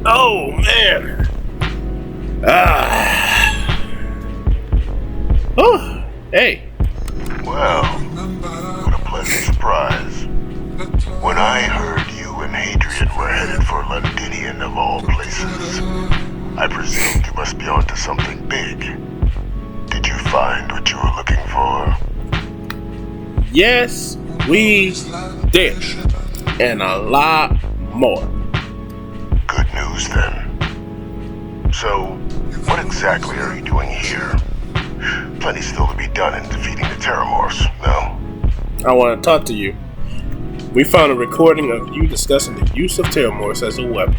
Oh man. Oh, hey. Well, what a pleasant surprise. When I heard you and Hadrian were headed for Londinian of all places, I presumed you must be onto something big. Did you find what you were looking for? Yes, we did. And a lot more. Good news then. So, what exactly are you doing here? Plenty still to be done in defeating the Terramorphs, no? I want to talk to you. We found a recording of you discussing the use of Terramorphs as a weapon.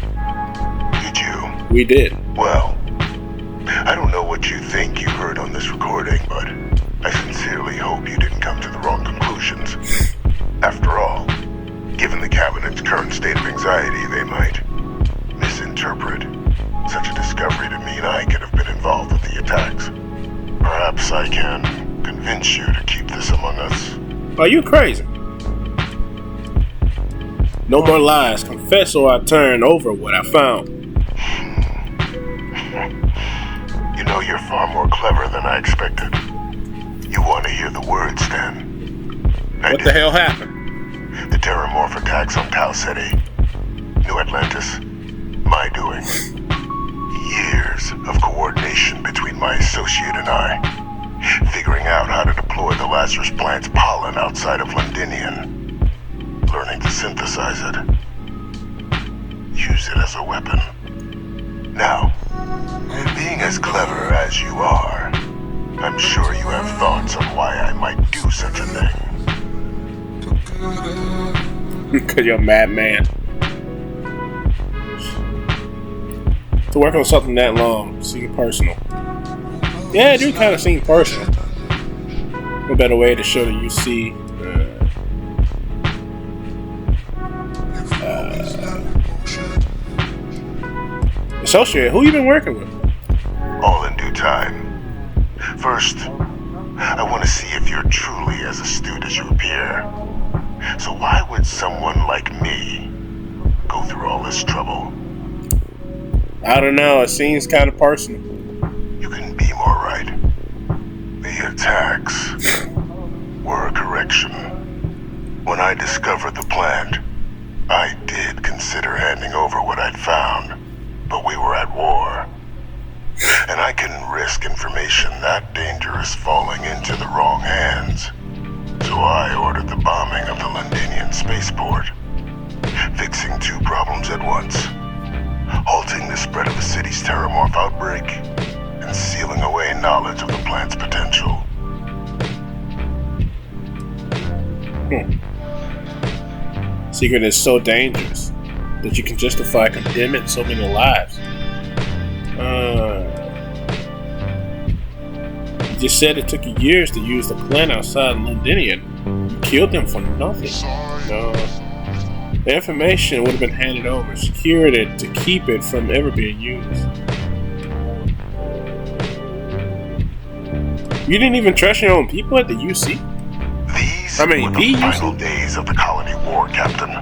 Did you? We did. Well, I don't know what you think you heard on this recording, but I sincerely hope you didn't come to the wrong conclusions. After all, given the Cabinet's current state of anxiety, they might misinterpret such a discovery to mean I could have been involved with the attacks. Perhaps I can convince you to keep this among us. Are you crazy? No more lies. Confess or I turn over what I found. You know, you're far more clever than I expected. You want to hear the words, then? What the hell happened? The Terramorph attacks on Tau Ceti. New Atlantis. My doing. Years of coordination between my associate and I. Figuring out how to deploy the Lazarus plant's pollen outside of Londinian. Learning to synthesize it. Use it as a weapon. Now, being as clever as you are, I'm sure you have thoughts on why I might do such a thing. Because you're a madman. To work on something that long seems personal. Yeah, it do kind of seem personal. No better way to show that you see associate. Who you been working with? All in due time. First, I want to see if you're truly as astute as you appear. So why would someone like me go through all this trouble? I don't know. It seems kind of personal. You couldn't be more right. The attacks were a correction. When I discovered the plant, I did consider handing over what I'd found, but we were at war. And I couldn't risk information that dangerous falling into the wrong hands. So I ordered the bombing of the Londinian spaceport, fixing two problems at once. Halting the spread of the city's Terramorph outbreak, and sealing away knowledge of the plant's potential. Secret is so dangerous that you can justify condemning so many lives. You just said it took you years to use the plant outside Londinian. You killed them for nothing. No. The information would have been handed over, secured it to keep it from ever being used. You didn't even trust your own people at the UC? These were the final days of the colony war, Captain.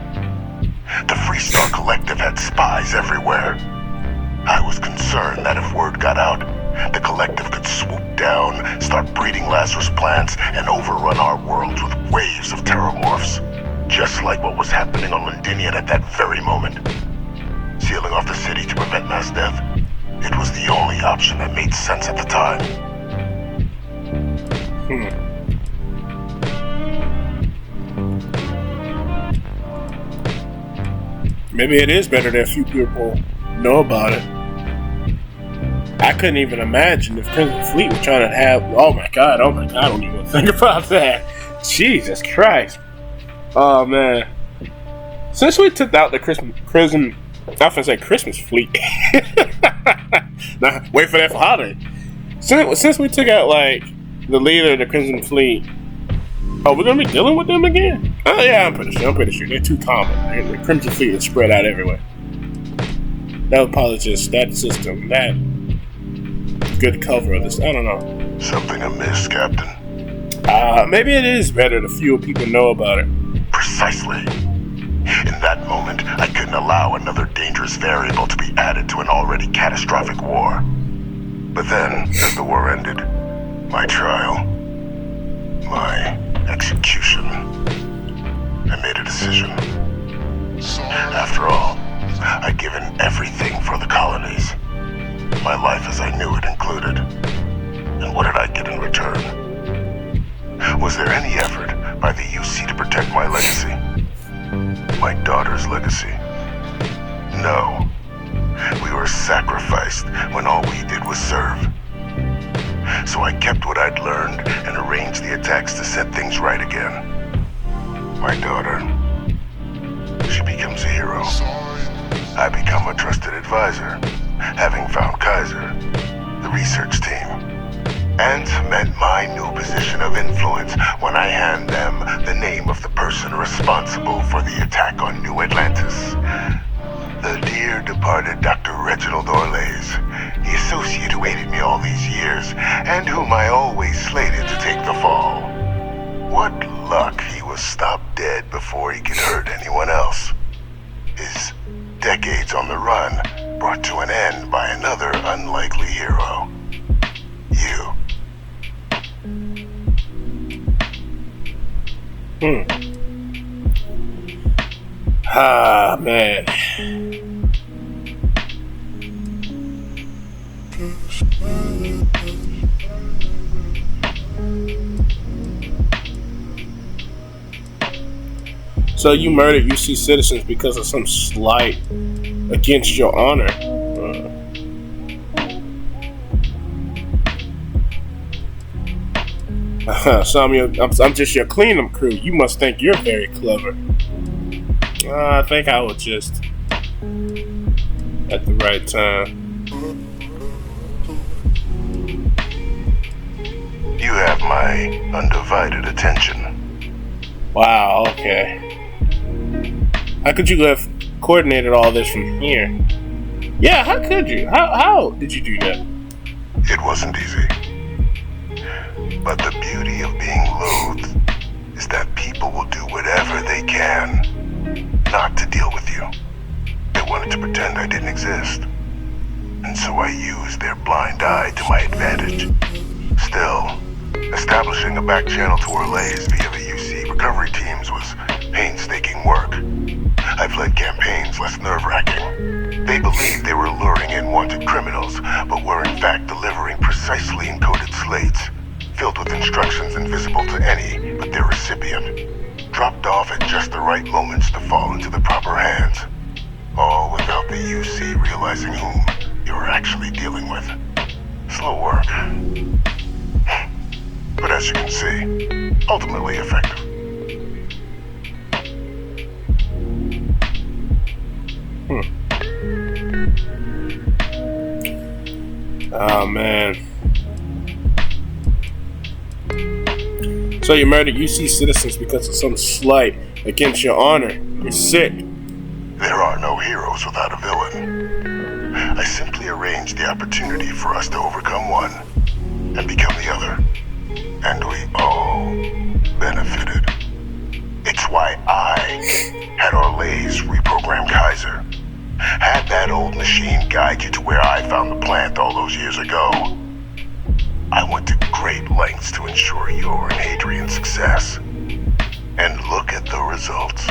The Freestar Collective had spies everywhere. I was concerned that if word got out, the Collective could swoop down, start breeding Lazarus plants, and overrun our worlds with waves of Terramorphs. Just like what was happening on Londinian at that very moment. Sealing off the city to prevent mass death. It was the only option that made sense at the time. Maybe it is better that few people know about it. I couldn't even imagine if Crimson Fleet was trying to have... Oh my god, I don't even think about that. Jesus Christ. Oh man. Since we took out the Christmas Fleet. Nah, wait for that for holiday. Since we took out like the leader of the Crimson Fleet, oh, we're gonna be dealing with them again? Oh yeah, I'm pretty sure. They're too common. The Crimson Fleet is spread out everywhere. That was probably just that system, that good cover of this. I don't know. Something amiss, Captain. Maybe it is better the fewer people know about it. Precisely. In that moment, I couldn't allow another dangerous variable to be added to an already catastrophic war. But then, as the war ended, my trial, my execution, I made a decision. After all, I'd given everything for the colonies. My life as I knew it included. And what did I get in return? Was there any effort by the UC to protect my legacy? My daughter's legacy? No. We were sacrificed when all we did was serve. So I kept what I'd learned and arranged the attacks to set things right again. My daughter, she becomes a hero. I become a trusted advisor, having found Kaiser, the research team, and cement my new position of influence when I hand them the name of the person responsible for the attack on New Atlantis. The dear departed Dr. Reginald Orlays, the associate who aided me all these years, and whom I always slated to take the fall. What luck he was stopped dead before he could hurt anyone else. His decades on the run brought to an end by another unlikely hero. You. Ah, man. So you murdered UC citizens because of some slight against your honor. So I'm just your cleanup crew. You must think you're very clever. I think I was just at the right time. You have my undivided attention. Wow, okay. How could you have coordinated all this from here? Yeah, how could you? How did you do that? It wasn't easy. But the beauty of being loathed is that people will do whatever they can not to deal with you. They wanted to pretend I didn't exist. And so I used their blind eye to my advantage. Still, establishing a back channel to Orlays via the UC recovery teams was painstaking work. I've led campaigns less nerve-wracking. They believed they were luring in wanted criminals, but were in fact delivering precisely encoded slates, filled with instructions invisible to any but their recipient, dropped off at just the right moments to fall into the proper hands, all without the UC realizing whom you were actually dealing with. Slow work. But as you can see, ultimately effective. Oh, man. So you murdered UC citizens because of some slight against your honor. You're sick. There are no heroes without a villain. I simply arranged the opportunity for us to overcome one and become the other. And we all benefited. It's why I had Orlays reprogram Kaiser. Had that old machine guide you to where I found the plant all those years ago. I went to great lengths to ensure your and Hadrian's success. And look at the results.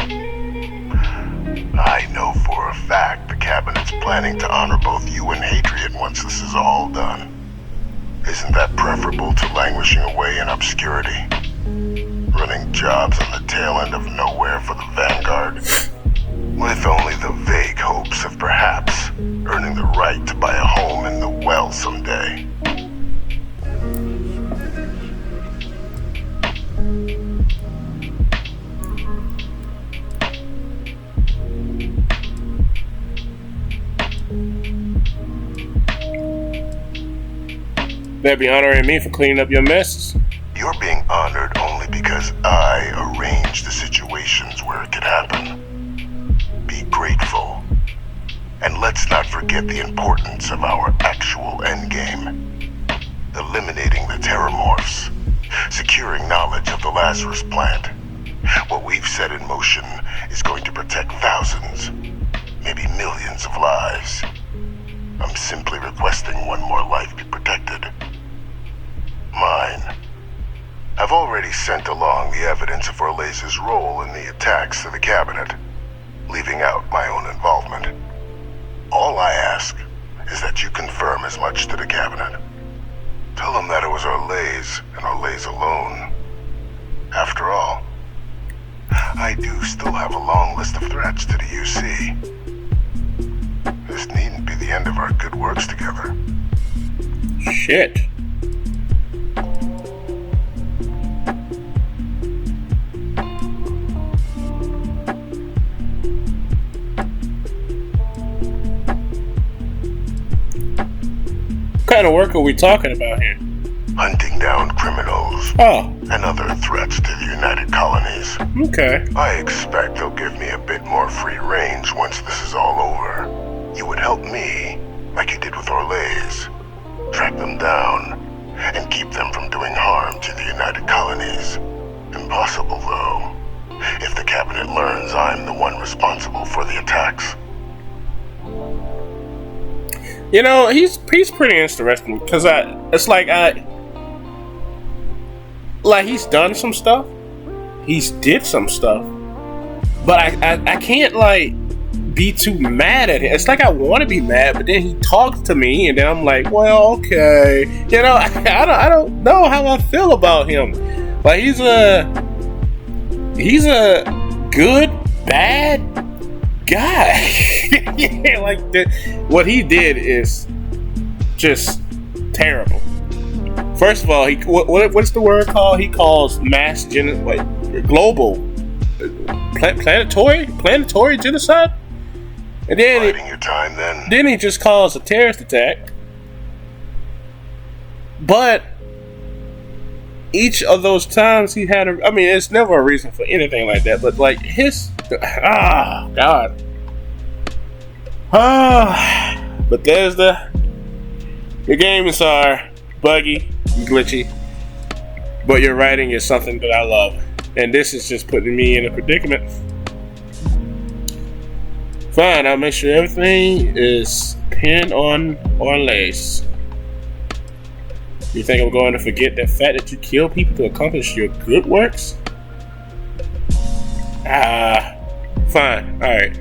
I know for a fact the cabinet's planning to honor both you and Hadrian once this is all done. Isn't that preferable to languishing away in obscurity? Running jobs on the tail end of nowhere for the Vanguard? With only the vague hopes of perhaps earning the right to buy a home in the well someday. Better be honoring me for cleaning up your messes. You're being honored only because I arranged the situations where it could happen. Be grateful. And let's not forget the importance of our actual endgame. Eliminating the terramorphs, securing knowledge of the Lazarus plant, What we've set in motion is going to protect thousands, maybe millions of lives. I'm simply requesting one more life be protected. Mine. I've already sent along the evidence of Orleza's role in the attacks to the cabinet, leaving out my own involvement. All I ask is that you confirm as much to the cabinet. Tell them that it was Orlez and Orlez alone. After all, I do still have a long list of threats to the UC. This needn't be the end of our good works together. Shit. What kind of work are we talking about here? Hunting down criminals. Oh. And other threats to the United Colonies. Okay. I expect they'll give me a bit more free range once this is all over. You would help me, like you did with Orlez. Track them down, and keep them from doing harm to the United Colonies. Impossible, though, if the cabinet learns I'm the one responsible for the attacks. You know, he's pretty interesting because it's like he's done some stuff, he's did some stuff, but I can't like be too mad at him. It's like I want to be mad, but then he talks to me, and then I'm like, well, okay, you know, I don't know how I feel about him. Like he's a good bad guy. Yeah, like what he did is just terrible. First of all, what's the word called? He calls global planetary genocide, and then your time, then he just calls a terrorist attack. But each of those times he had it's never a reason for anything like that. But like God. Bethesda, your games are buggy and glitchy, but your writing is something that I love, and this is just putting me in a predicament. Fine, I'll make sure everything is pinned on lace. You think I'm going to forget the fact that you kill people to accomplish your good works? Fine, alright.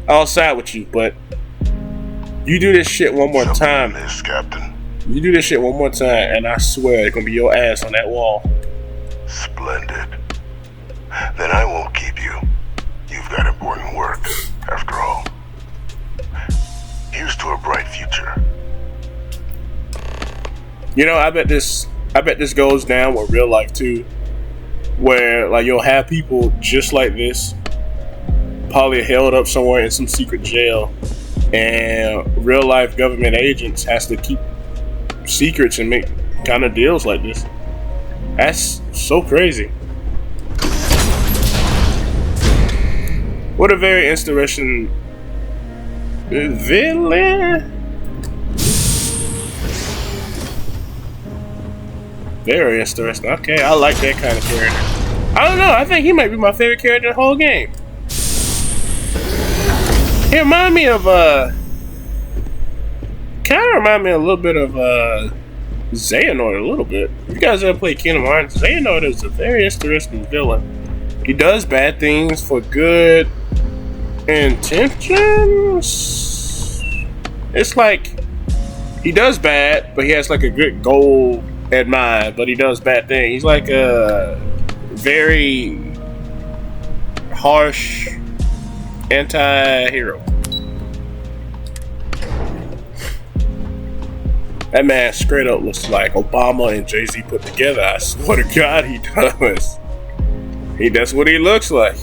I'll side with you, but you do this shit one more time. Captain. You do this shit one more time, and I swear it's gonna be your ass on that wall. Splendid. Then I won't keep you. You've got important work, after all. Here's to a bright future. You know, I bet this goes down with real life too, where like you'll have people just like this, probably held up somewhere in some secret jail, and real life government agents has to keep secrets and make kind of deals like this. That's so crazy. What a very interesting villain. Very interesting. Okay, I like that kind of character. I don't know, I think he might be my favorite character in the whole game. He remind me of kind of remind me a little bit of Xehanort a little bit. If you guys ever played Kingdom Hearts, Xehanort is a very interesting villain. He does bad things for good intentions. It's like he does bad, but he has like a good goal in mind, but he does bad things. He's like a very harsh anti-hero. That man straight up looks like Obama and Jay-Z put together. I swear to God, he does. That's what he looks like.